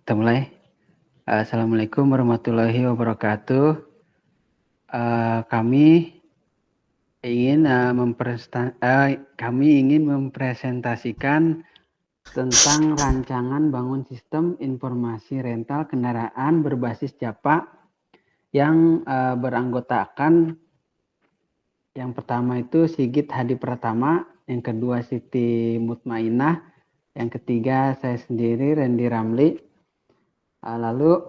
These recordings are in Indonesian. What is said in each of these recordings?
Kita mulai. Assalamualaikum warahmatullahi wabarakatuh. Kami ingin mempresentasikan tentang rancangan bangun sistem informasi rental kendaraan berbasis Japa yang beranggotakan yang pertama itu Sigit Hadi Pratama, yang kedua Siti Mutmainah, yang ketiga saya sendiri Randy Ramli. Lalu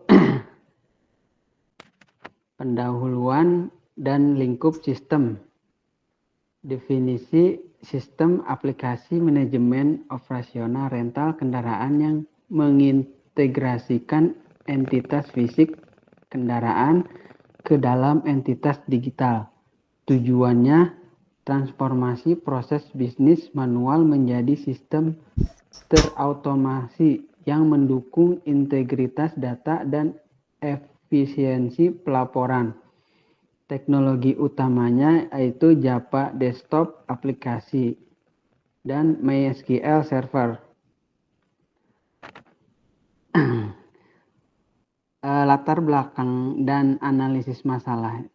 pendahuluan dan lingkup sistem. Definisi sistem aplikasi manajemen operasional rental kendaraan yang mengintegrasikan entitas fisik kendaraan ke dalam entitas digital. Tujuannya transformasi proses bisnis manual menjadi sistem terautomasi yang mendukung integritas data dan efisiensi pelaporan. Teknologi utamanya yaitu Japa Desktop aplikasi dan MySQL Server. Latar belakang dan analisis masalah.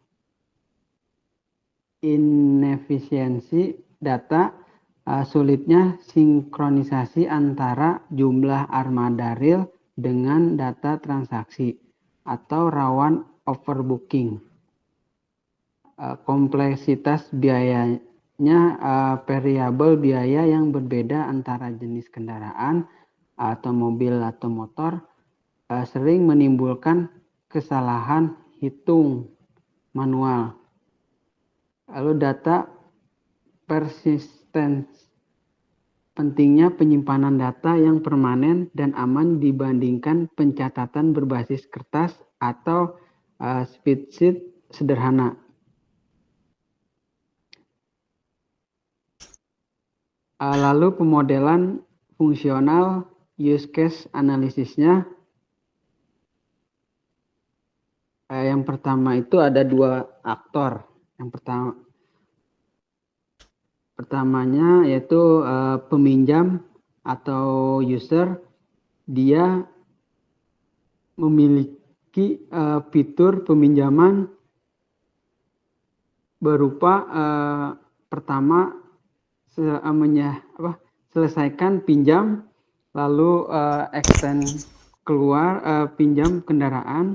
Inefisiensi data, sulitnya sinkronisasi antara jumlah armada real dengan data transaksi atau rawan overbooking. Kompleksitas biayanya, variabel biaya yang berbeda antara jenis kendaraan atau mobil atau motor sering menimbulkan kesalahan hitung manual. Lalu data persistence, pentingnya penyimpanan data yang permanen dan aman dibandingkan pencatatan berbasis kertas atau spreadsheet sederhana. Lalu pemodelan fungsional use case analisisnya. Yang pertama itu ada dua aktor. Yang pertamanya yaitu peminjam atau user. Dia memiliki fitur peminjaman berupa pertama selesaikan pinjam, lalu extend keluar pinjam kendaraan.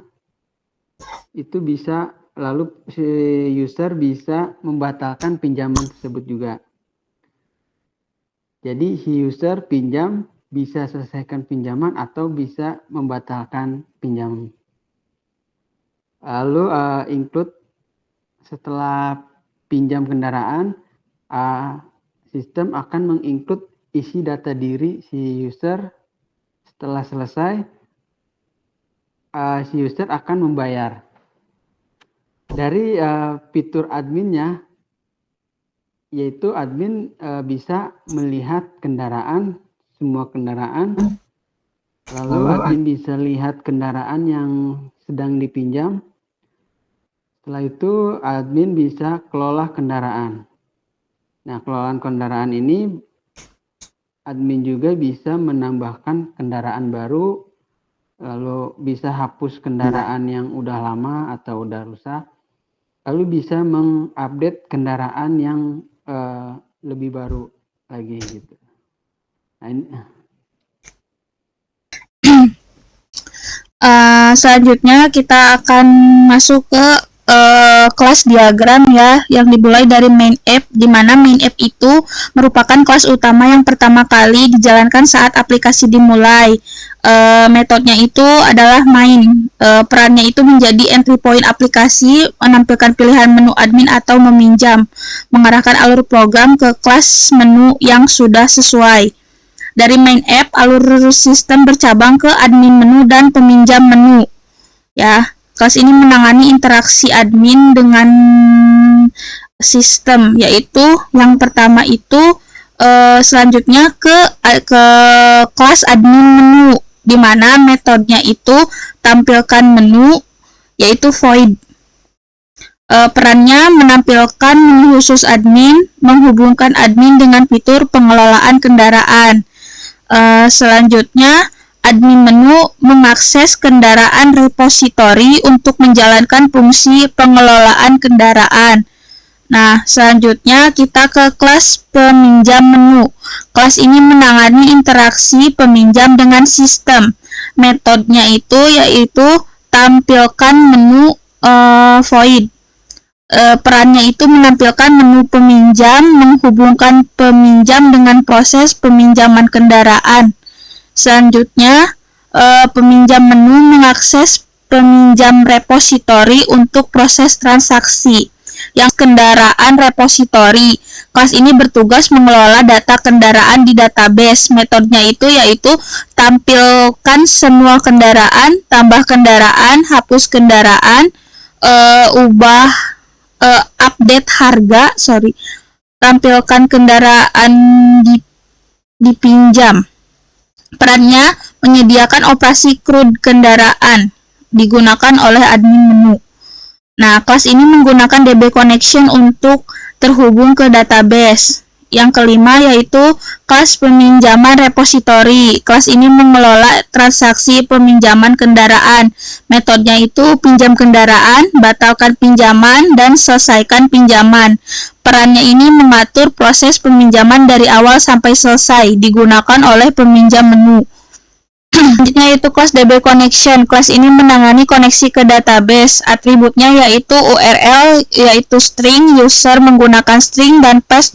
Itu bisa, lalu si user bisa membatalkan pinjaman tersebut juga. Jadi si user pinjam bisa selesaikan pinjaman atau bisa membatalkan pinjaman. Lalu include, setelah pinjam kendaraan, sistem akan menginclude isi data diri si user. Setelah selesai, si user akan membayar. Dari fitur adminnya, yaitu admin bisa melihat kendaraan, semua kendaraan. Lalu admin bisa lihat kendaraan yang sedang dipinjam. Setelah itu admin bisa kelola kendaraan. Nah, kelolaan kendaraan ini admin juga bisa menambahkan kendaraan baru, lalu bisa hapus kendaraan yang udah lama atau udah rusak, lalu bisa mengupdate kendaraan yang lebih baru lagi gitu. Nah, ini. Selanjutnya kita akan masuk ke kelas diagram ya, yang dimulai dari main app, di mana main app itu merupakan kelas utama yang pertama kali dijalankan saat aplikasi dimulai. Metodenya itu adalah main. Perannya itu menjadi entry point aplikasi, menampilkan pilihan menu admin atau meminjam, mengarahkan alur program ke kelas menu yang sudah sesuai. Dari main app, alur sistem bercabang ke admin menu dan peminjam menu. Ya, kelas ini menangani interaksi admin dengan sistem, yaitu yang pertama itu selanjutnya ke kelas admin menu, di mana metodenya itu tampilkan menu, yaitu void. Perannya menampilkan menu khusus admin, menghubungkan admin dengan fitur pengelolaan kendaraan. Selanjutnya admin menu mengakses kendaraan repositori untuk menjalankan fungsi pengelolaan kendaraan. Nah, selanjutnya kita ke kelas peminjam menu. Kelas ini menangani interaksi peminjam dengan sistem. Metodenya itu yaitu tampilkan menu void. Perannya itu menampilkan menu peminjam, menghubungkan peminjam dengan proses peminjaman kendaraan. Selanjutnya, peminjam menu mengakses peminjam repositori untuk proses transaksi. Yang kendaraan repositori. Kelas ini bertugas mengelola data kendaraan di database. Metodenya itu yaitu tampilkan semua kendaraan, tambah kendaraan, hapus kendaraan, update harga, tampilkan kendaraan dipinjam. Perannya menyediakan operasi CRUD kendaraan digunakan oleh admin menu. Nah, kelas ini menggunakan DB Connection untuk terhubung ke database. Yang kelima yaitu kelas peminjaman repositori. Kelas ini mengelola transaksi peminjaman kendaraan. Metodenya itu pinjam kendaraan, batalkan pinjaman, dan selesaikan pinjaman. Perannya ini mengatur proses peminjaman dari awal sampai selesai, digunakan oleh peminjam menu. Selanjutnya yaitu kelas DB Connection. Kelas ini menangani koneksi ke database. Atributnya yaitu URL yaitu string, user menggunakan string, dan path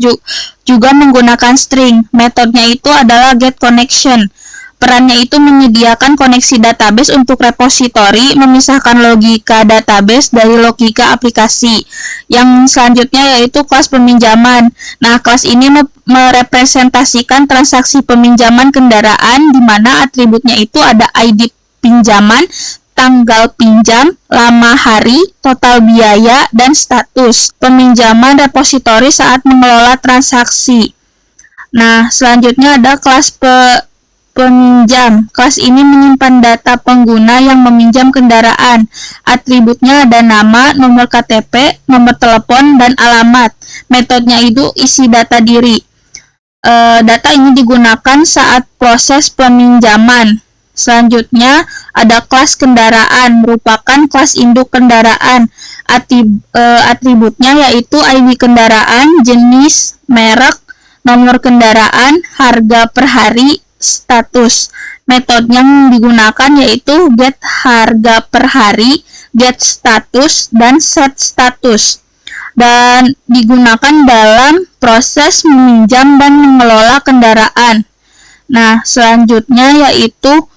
juga menggunakan string. Metodenya itu adalah get connection. Perannya itu menyediakan koneksi database untuk repositori, memisahkan logika database dari logika aplikasi. Yang selanjutnya yaitu kelas peminjaman. Nah, kelas ini merepresentasikan transaksi peminjaman kendaraan di mana atributnya itu ada ID pinjaman, tanggal pinjam, lama hari, total biaya, dan status peminjaman repositori saat mengelola transaksi. Nah, selanjutnya ada kelas peminjam. Kelas ini menyimpan data pengguna yang meminjam kendaraan. Atributnya ada nama, nomor KTP, nomor telepon, dan alamat. Metodenya itu isi data diri. Data ini digunakan saat proses peminjaman. Selanjutnya ada kelas kendaraan, merupakan kelas induk kendaraan. Atributnya yaitu ID kendaraan, jenis, merek, nomor kendaraan, harga per hari, status. Metode yang digunakan yaitu get harga per hari, get status, dan set status. Dan digunakan dalam proses meminjam dan mengelola kendaraan. Nah, selanjutnya yaitu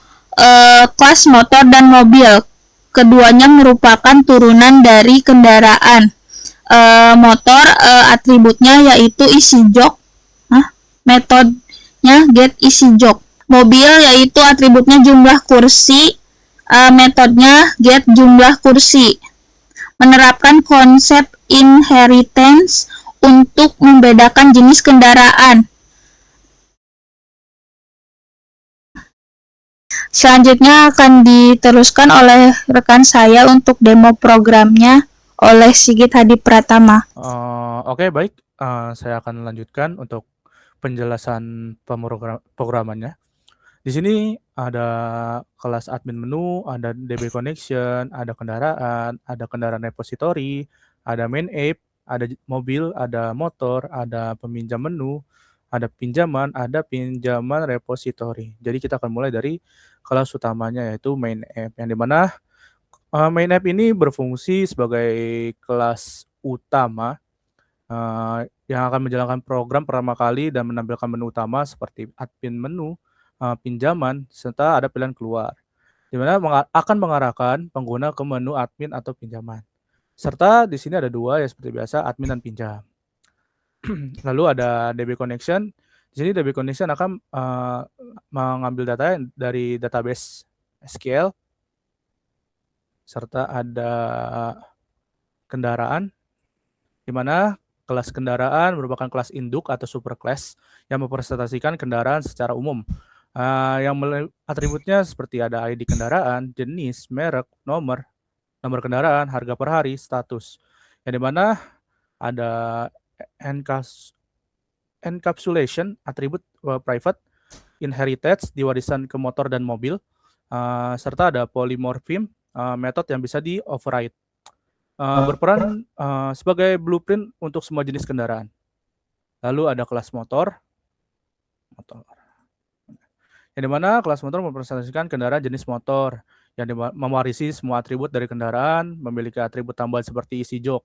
kelas motor dan mobil. Keduanya merupakan turunan dari kendaraan. Motor atributnya yaitu isi jok. Metodenya get isi jok. Mobil yaitu atributnya jumlah kursi. Metodenya get jumlah kursi. Menerapkan konsep inheritance untuk membedakan jenis kendaraan. Selanjutnya akan diteruskan oleh rekan saya untuk demo programnya oleh Sigit Hadi Pratama. Oke, baik. Saya akan lanjutkan untuk penjelasan pemrogramannya. Di sini ada kelas admin menu, ada DB connection, ada kendaraan repository, ada main app, ada mobil, ada motor, ada peminjam menu, ada pinjaman repository. Jadi kita akan mulai dari kelas utamanya yaitu main app, yang dimana main app ini berfungsi sebagai kelas utama yang akan menjalankan program pertama kali dan menampilkan menu utama seperti admin menu, pinjaman, serta ada pilihan keluar, di mana akan mengarahkan pengguna ke menu admin atau pinjaman. Serta di sini ada dua ya seperti biasa, admin dan pinjam. Lalu ada DB connection. Di sini DB connection akan mengambil data dari database SQL, serta ada kendaraan, di mana kelas kendaraan merupakan kelas induk atau superclass yang mempresentasikan kendaraan secara umum. Yang atributnya seperti ada ID kendaraan, jenis, merek, nomor kendaraan, harga per hari, status. Yang dimana ada encapsulation atribut private inheritage, diwariskan ke motor dan mobil, serta ada polymorphism, metode yang bisa di-override. Berperan sebagai blueprint untuk semua jenis kendaraan. Lalu ada kelas motor. Yang dimana kelas motor mempresentasikan kendaraan jenis motor yang mewarisi semua atribut dari kendaraan, memiliki atribut tambahan seperti isi jok.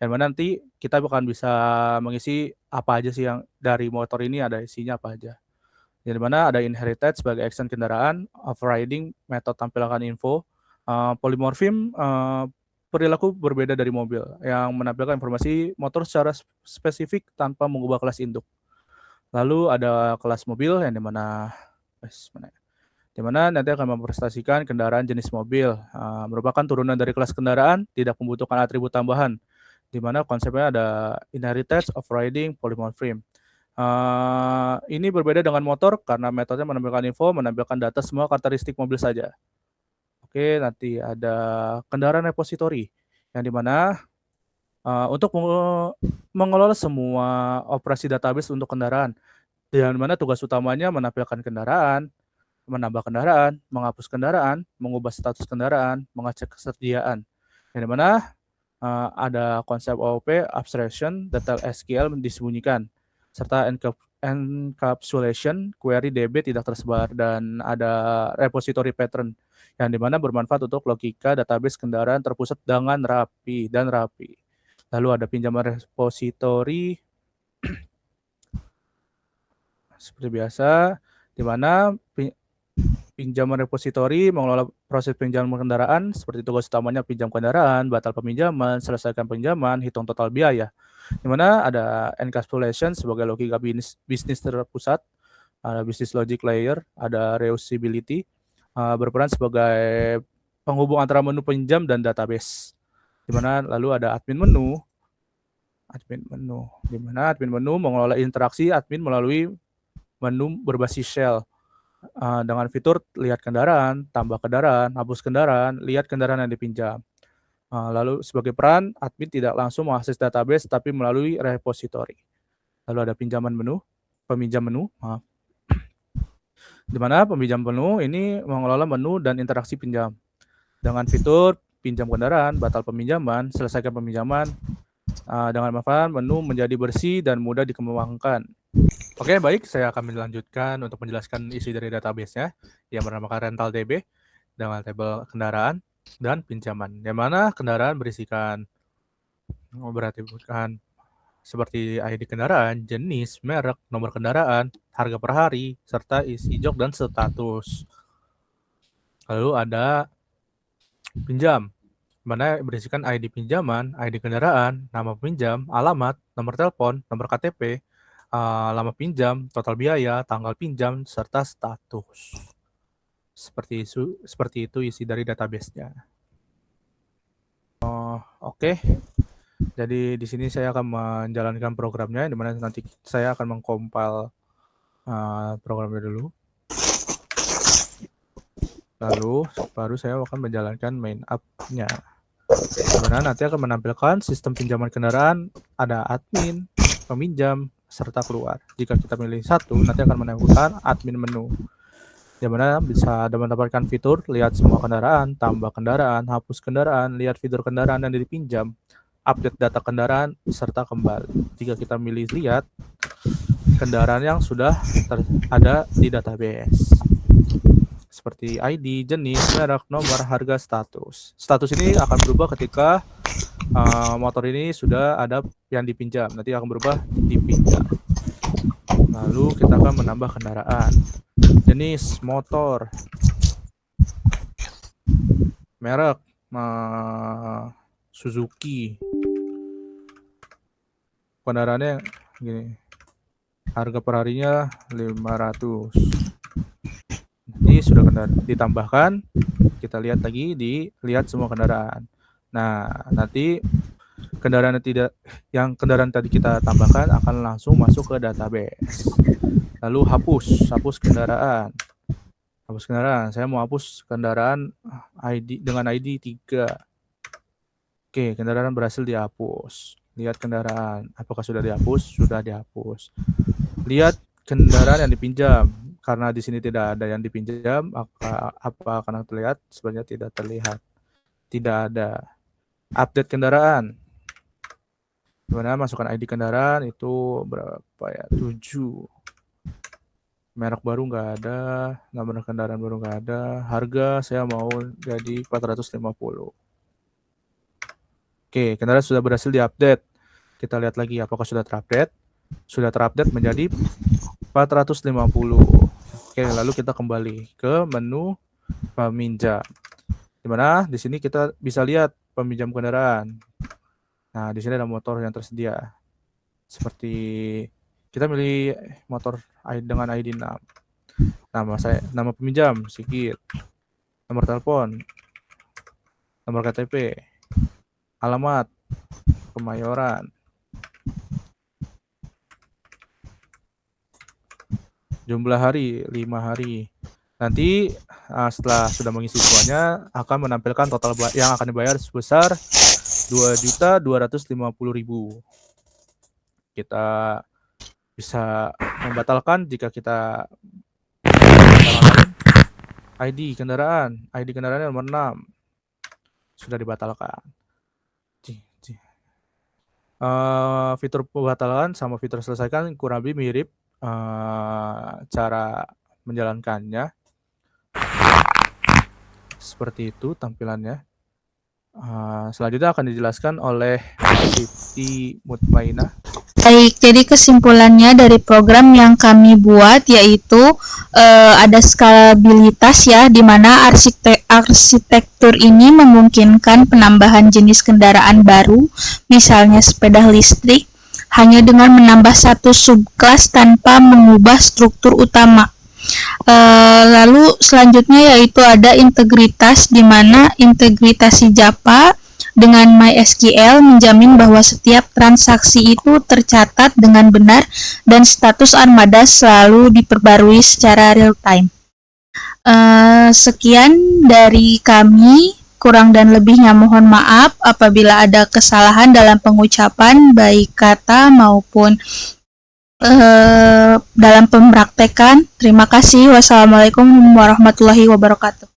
Yang mana nanti kita akan bisa mengisi apa aja sih yang dari motor ini, ada isinya apa aja. Yang dimana ada inherited sebagai action kendaraan, overriding metode tampilkan info, polymorphism perilaku berbeda dari mobil yang menampilkan informasi motor secara spesifik tanpa mengubah kelas induk. Lalu ada kelas mobil yang dimana nanti akan mempresentasikan kendaraan jenis mobil, merupakan turunan dari kelas kendaraan, tidak membutuhkan atribut tambahan, di mana konsepnya ada inherited, overriding, polymorphism. Ini berbeda dengan motor karena metodenya menampilkan info, menampilkan data semua karakteristik mobil saja. Oke, nanti ada kendaraan repository, yang dimana untuk mengelola semua operasi database untuk kendaraan, yang mana tugas utamanya menampilkan kendaraan, menambah kendaraan, menghapus kendaraan, mengubah status kendaraan, mengecek kesediaan. Yang dimana ada konsep OOP, abstraction, detail SQL disembunyikan, serta encapsulation, query DB tidak tersebar, dan ada repository pattern, yang dimana bermanfaat untuk logika database kendaraan terpusat dengan rapi. Lalu ada pinjaman repository, seperti biasa, di mana pinjaman repository mengelola proses pinjaman kendaraan seperti tugas utamanya pinjam kendaraan, batal peminjaman, selesaikan pinjaman, hitung total biaya. Di mana ada encapsulation sebagai logika bisnis terpusat, ada business logic layer, ada reusability, berperan sebagai penghubung antara menu pinjam dan database. Di mana lalu ada admin menu, di mana admin menu mengelola interaksi admin melalui menu berbasis shell. Dengan fitur lihat kendaraan, tambah kendaraan, hapus kendaraan, lihat kendaraan yang dipinjam. Lalu sebagai peran, admin tidak langsung mengakses database tapi melalui repository. Lalu ada peminjam menu, di mana peminjam menu ini mengelola menu dan interaksi pinjam. Dengan fitur pinjam kendaraan, batal peminjaman, selesaikan peminjaman, dengan manfaat menu menjadi bersih dan mudah dikembangkan. Oke, baik, saya akan melanjutkan untuk menjelaskan isi dari database-nya yang bernamakan rental DB dengan tabel kendaraan dan pinjaman. Yang mana kendaraan berisikan seperti ID kendaraan, jenis, merek, nomor kendaraan, harga per hari, serta isi jok dan status. Lalu ada pinjam, mana berisikan ID pinjaman, ID kendaraan, nama pinjam, alamat, nomor telepon, nomor KTP, lama pinjam, total biaya, tanggal pinjam, serta status. Seperti itu isi dari database-nya. Oke. Jadi di sini saya akan menjalankan programnya, di mana nanti saya akan mengcompile programnya dulu. Lalu baru saya akan menjalankan main app-nya. Dimana nanti akan menampilkan sistem pinjaman kendaraan, ada admin, peminjam, serta keluar. Jika kita pilih satu, nanti akan menampilkan admin menu. Dimana bisa mendapatkan fitur lihat semua kendaraan, tambah kendaraan, hapus kendaraan, lihat fitur kendaraan yang dipinjam, update data kendaraan, serta kembali. Jika kita milih lihat kendaraan yang sudah ada di database, seperti ID, jenis, merek, nomor, harga, status. Status ini akan berubah ketika motor ini sudah ada yang dipinjam. Nanti akan berubah dipinjam. Lalu kita akan menambah kendaraan. Jenis motor, merek Suzuki. Kendaraannya gini. Harga per harinya 500. Nanti sudah ditambahkan, kita lihat lagi, dilihat semua kendaraan. Nah, nanti kendaraan tadi kita tambahkan akan langsung masuk ke database. Lalu hapus kendaraan. Saya mau hapus kendaraan dengan ID 3. Oke, kendaraan berhasil dihapus. Lihat kendaraan, apakah sudah dihapus? Sudah dihapus. Lihat kendaraan yang dipinjam. karena di sini tidak ada yang dipinjam, apa akan terlihat? Sebenarnya tidak terlihat. Tidak ada. Update kendaraan. Dimana masukkan ID kendaraan itu berapa ya? 7. Merek baru nggak ada, nomor kendaraan baru nggak ada. Harga saya mau jadi 450. Oke, kendaraan sudah berhasil diupdate. Kita lihat lagi apakah sudah terupdate. Sudah terupdate menjadi 450. Oke, lalu kita kembali ke menu peminjam. Dimana di sini kita bisa lihat peminjam kendaraan. Nah, di sini ada motor yang tersedia. Seperti kita milih motor dengan ID 6. Nama peminjam Sigit. Nomor telepon. Nomor KTP. Alamat Kemayoran. Jumlah hari 5 hari. Nanti setelah sudah mengisi semuanya akan menampilkan total yang akan dibayar sebesar 2.250.000. Kita bisa membatalkan jika kita ID kendaraan nomor 6 sudah dibatalkan. Fitur pembatalan sama fitur selesaikan kurang lebih mirip cara menjalankannya. Seperti itu tampilannya. Selanjutnya akan dijelaskan oleh Siti Mutmainah. Baik, jadi kesimpulannya dari program yang kami buat yaitu ada skalabilitas ya, di mana arsitektur ini memungkinkan penambahan jenis kendaraan baru, misalnya sepeda listrik, hanya dengan menambah satu subkelas tanpa mengubah struktur utama. Lalu selanjutnya yaitu ada integritas, di mana integritas Japa dengan MySQL menjamin bahwa setiap transaksi itu tercatat dengan benar dan status armada selalu diperbarui secara real time. Sekian dari kami, kurang dan lebihnya mohon maaf apabila ada kesalahan dalam pengucapan baik kata maupun dalam pempraktekan. Terima kasih. Wassalamualaikum warahmatullahi wabarakatuh.